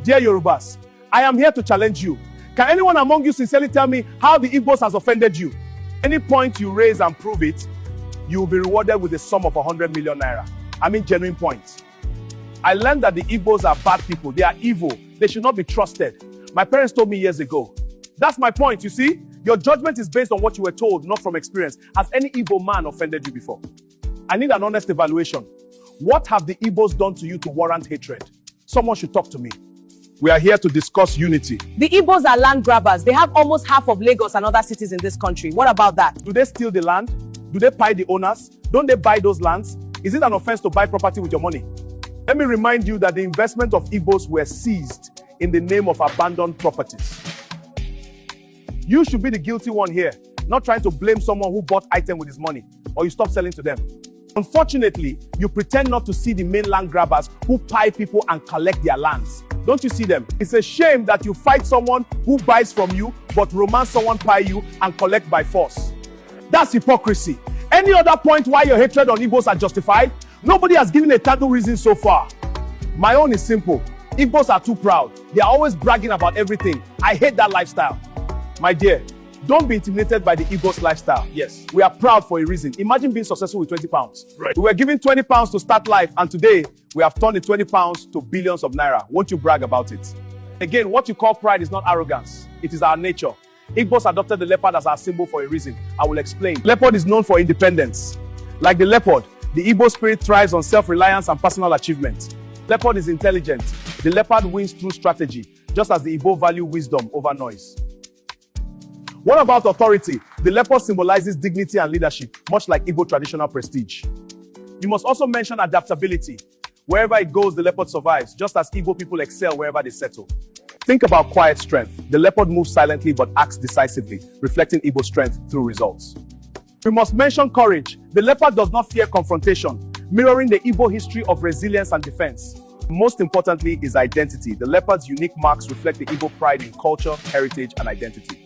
Dear Yorubas, I am here to challenge you. Can anyone among you sincerely tell me how the Igbos has offended you? Any point you raise and prove it, you will be rewarded with a sum of 100 million naira. I mean genuine points. I learned that the Igbos are bad people. They are evil. They should not be trusted. My parents told me years ago. That's my point, you see? Your judgment is based on what you were told, not from experience. Has any Igbo man offended you before? I need an honest evaluation. What have the Igbos done to you to warrant hatred? Someone should talk to me. We are here to discuss unity. The Igbos are land grabbers. They have almost half of Lagos and other cities in this country. What about that? Do they steal the land? Do they pay the owners? Don't they buy those lands? Is it an offense to buy property with your money? Let me remind you that the investment of Igbos were seized in the name of abandoned properties. You should be the guilty one here, not trying to blame someone who bought item with his money, or you stop selling to them. Unfortunately, you pretend not to see the main land grabbers who pay people and collect their lands. Don't you see them? It's a shame that you fight someone who buys from you, but romance someone pay you and collect by force. That's hypocrisy. Any other point why your hatred on Igbos are justified? Nobody has given a tangible reason so far. My own is simple. Igbos are too proud. They are always bragging about everything. I hate that lifestyle. My dear, don't be intimidated by the Igbos lifestyle. Yes. We are proud for a reason. Imagine being successful with 20 pounds. Right. We were given 20 pounds to start life, and today we have turned the 20 pounds to billions of naira. Won't you brag about it? Again, what you call pride is not arrogance. It is our nature. Igbos adopted the leopard as our symbol for a reason. I will explain. Leopard is known for independence. Like the leopard, the Igbo spirit thrives on self-reliance and personal achievement. Leopard is intelligent. The leopard wins through strategy, just as the Igbo value wisdom over noise. What about authority? The leopard symbolizes dignity and leadership, much like Igbo traditional prestige. You must also mention adaptability. Wherever it goes, the leopard survives, just as Igbo people excel wherever they settle. Think about quiet strength. The leopard moves silently but acts decisively, reflecting Igbo strength through results. We must mention courage. The leopard does not fear confrontation, mirroring the Igbo history of resilience and defense. Most importantly is identity. The leopard's unique marks reflect the Igbo pride in culture, heritage, and identity.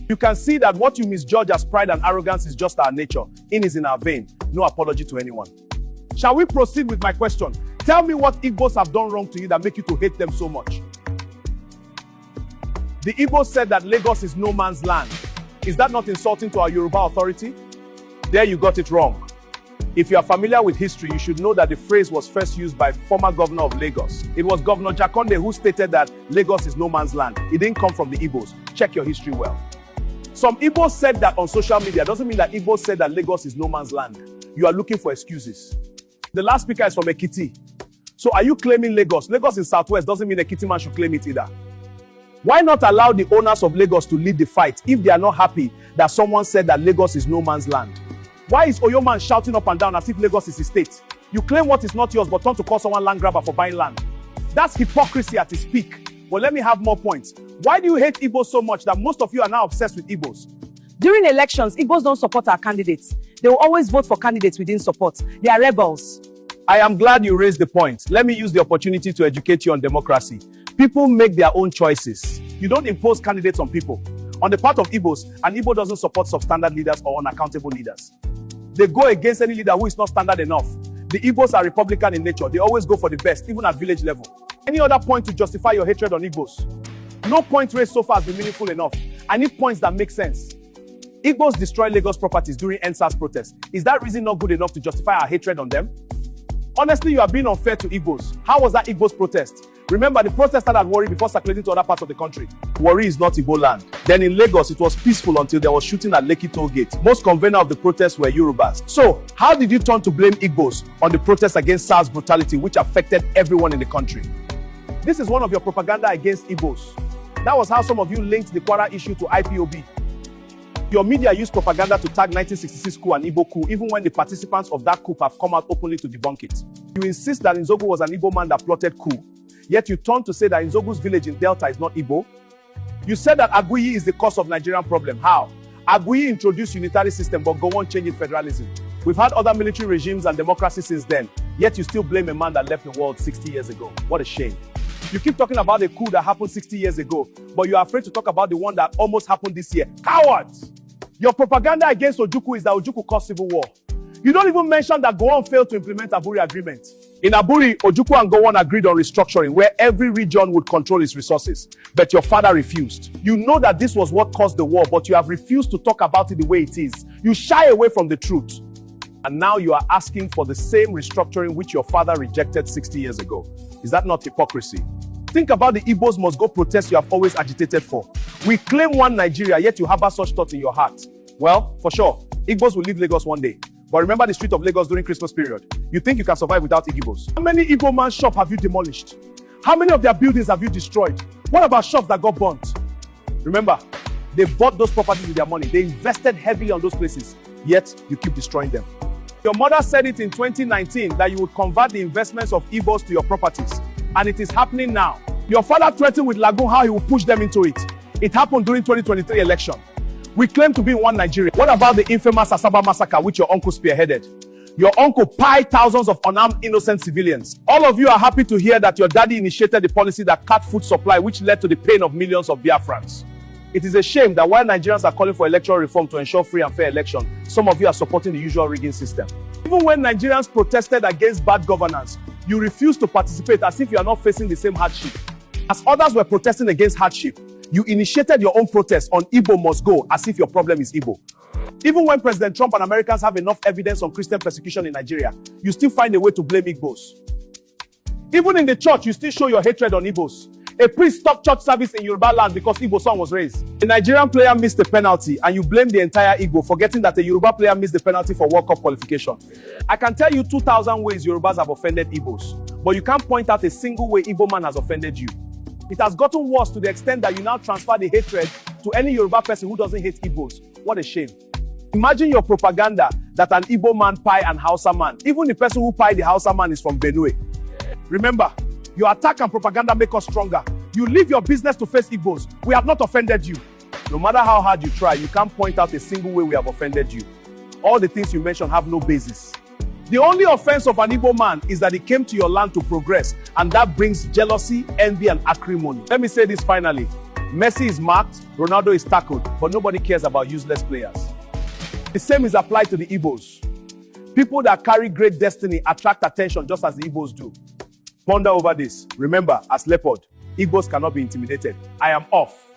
You can see that what you misjudge as pride and arrogance is just our nature. In is in our vein. No apology to anyone. Shall we proceed with my question? Tell me what Igbos have done wrong to you that make you to hate them so much. The Igbos said that Lagos is no man's land. Is that not insulting to our Yoruba authority? There you got it wrong. If you are familiar with history, you should know that the phrase was first used by former governor of Lagos. It was Governor Jakonde who stated that Lagos is no man's land. It didn't come from the Igbos. Check your history well. Some Igbos said that on social media. Doesn't mean that Igbos said that Lagos is no man's land. You are looking for excuses. The last speaker is from Ekiti. So are you claiming Lagos? Lagos in Southwest doesn't mean Ekiti man should claim it either. Why not allow the owners of Lagos to lead the fight if they are not happy that someone said that Lagos is no man's land? Why is Oyo man shouting up and down as if Lagos is his state? You claim what is not yours but turn to call someone land grabber for buying land. That's hypocrisy at its peak. But let me have more points. Why do you hate Igbos so much that most of you are now obsessed with Igbos? During elections, Igbos don't support our candidates. They will always vote for candidates we didn't support. They are rebels. I am glad you raised the point. Let me use the opportunity to educate you on democracy. People make their own choices. You don't impose candidates on people. On the part of Igbos, an Igbo doesn't support substandard leaders or unaccountable leaders. They go against any leader who is not standard enough. The Igbos are Republican in nature. They always go for the best, even at village level. Any other point to justify your hatred on Igbos? No point raised so far has been meaningful enough. I need points that make sense. Igbos destroy Lagos properties during NSAS protests. Is that reason not good enough to justify our hatred on them? Honestly, you are being unfair to Igbos. How was that Igbos protest? Remember, the protest started at Warri before circulating to other parts of the country. Warri is not Igbo land. Then in Lagos, it was peaceful until there was shooting at Lekki toll gate. Most conveners of the protests were Yorubas. So, how did you turn to blame Igbos on the protests against SARS brutality, which affected everyone in the country? This is one of your propaganda against Igbos. That was how some of you linked the Kwara issue to IPOB. Your media used propaganda to tag 1966 coup and Igbo coup, even when the participants of that coup have come out openly to debunk it. You insist that Nzogu was an Igbo man that plotted coup, yet you turn to say that Nzogu's village in Delta is not Igbo. You said that Aguiyi is the cause of Nigerian problem. How? Aguiyi introduced unitary system, but go on changing federalism. We've had other military regimes and democracy since then, yet you still blame a man that left the world 60 years ago. What a shame. You keep talking about the coup that happened 60 years ago, but you are afraid to talk about the one that almost happened this year. Cowards! Your propaganda against Ojukwu is that Ojukwu caused civil war. You don't even mention that Gowon failed to implement Aburi Agreement. In Aburi, Ojukwu and Gowon agreed on restructuring where every region would control its resources, but your father refused. You know that this was what caused the war, but you have refused to talk about it the way it is. You shy away from the truth. And now you are asking for the same restructuring which your father rejected 60 years ago. Is that not hypocrisy? Think about the Igbos must go protest you have always agitated for. We claim one Nigeria, yet you harbor such thoughts in your heart. Well, for sure, Igbos will leave Lagos one day. But remember the street of Lagos during Christmas period. You think you can survive without Igbos? How many Igbo man's shops have you demolished? How many of their buildings have you destroyed? What about shops that got burnt? Remember, they bought those properties with their money. They invested heavily on those places, yet you keep destroying them. Your mother said it in 2019 that you would convert the investments of Igbos to your properties, and it is happening now. Your father threatened with Lagoon how he will push them into it. It happened during 2023 election. We claim to be in one Nigeria. What about the infamous Asaba massacre which your uncle spearheaded? Your uncle pied thousands of unarmed innocent civilians. All of you are happy to hear that your daddy initiated the policy that cut food supply, which led to the pain of millions of Biafrans. It is a shame that while Nigerians are calling for electoral reform to ensure free and fair election, some of you are supporting the usual rigging system. Even when Nigerians protested against bad governance, you refused to participate as if you are not facing the same hardship. As others were protesting against hardship, you initiated your own protest on Igbo must go as if your problem is Igbo. Even when President Trump and Americans have enough evidence on Christian persecution in Nigeria, you still find a way to blame Igbos. Even in the church, you still show your hatred on Igbos. A priest stopped church service in Yoruba land because Igbo son was raised. A Nigerian player missed the penalty and you blame the entire Igbo, forgetting that a Yoruba player missed the penalty for World Cup qualification. I can tell you 2,000 ways Yorubas have offended Igbos, but you can't point out a single way Igbo man has offended you. It has gotten worse to the extent that you now transfer the hatred to any Yoruba person who doesn't hate Igbos. What a shame. Imagine your propaganda that an Igbo man pie an Hausa man. Even the person who pie the Hausa man is from Benue. Remember, your attack and propaganda make us stronger. You leave your business to face Igbos. We have not offended you. No matter how hard you try, you can't point out a single way we have offended you. All the things you mentioned have no basis. The only offense of an Igbo man is that he came to your land to progress, and that brings jealousy, envy, and acrimony. Let me say this finally. Messi is marked, Ronaldo is tackled, but nobody cares about useless players. The same is applied to the Igbos. People that carry great destiny attract attention just as the Igbos do. Ponder over this. Remember, as leopard, Igbos cannot be intimidated. I am off.